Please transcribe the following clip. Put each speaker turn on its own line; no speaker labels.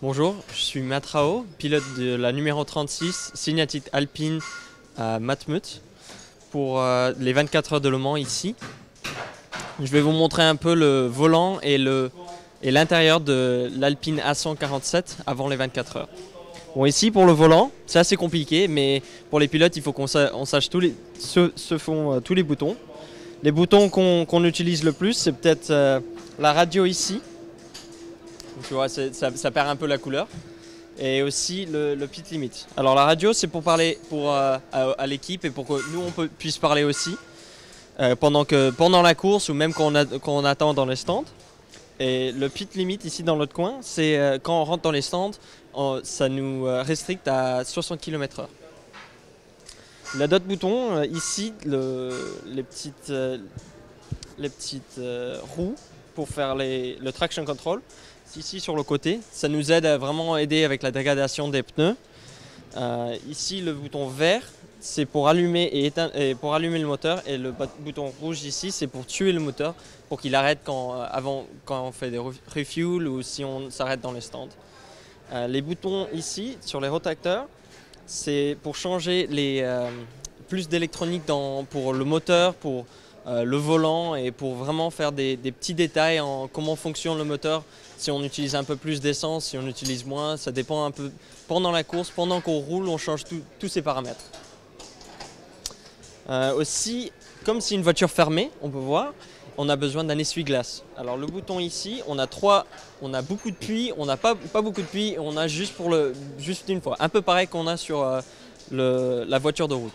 Bonjour, je suis Matrao, pilote de la numéro 36, Signatit Alpine à Matmut pour les 24 heures de Le Mans ici. Je vais vous montrer un peu le volant et l'intérieur de l'Alpine A147 avant les 24 heures. Bon, ici pour le volant, c'est assez compliqué, mais pour les pilotes, il faut qu'on sache tous les boutons. Les boutons qu'on utilise le plus, c'est peut-être la radio ici. Tu vois, ça perd un peu la couleur. Et aussi le pit limit. Alors la radio, c'est pour parler à l'équipe et pour que nous puisse parler aussi pendant la course ou même quand on attend dans les stands. Et le pit limit ici dans l'autre coin, c'est quand on rentre dans les stands, ça nous restricte à 60 km/h. Il y a d'autres boutons ici, les petites roues pour faire le traction control. Ici sur le côté, ça nous aide à vraiment aider avec la dégradation des pneus. Ici le bouton vert, c'est pour allumer pour allumer le moteur, et le bouton rouge ici, c'est pour tuer le moteur, pour qu'il arrête quand on fait des refuels ou si on s'arrête dans les stands. Les boutons ici sur les rotateurs, c'est pour changer plus d'électronique pour le moteur, pour le volant et pour vraiment faire des petits détails en comment fonctionne le moteur. Si on utilise un peu plus d'essence, si on utilise moins, ça dépend un peu. Pendant la course, pendant qu'on roule, on change tous ces paramètres. Aussi, comme c'est une voiture fermée, on peut voir, on a besoin d'un essuie-glace. Alors le bouton ici, on a beaucoup de pluie, on n'a pas beaucoup de pluie, on a juste une fois. Un peu pareil qu'on a sur la voiture de route.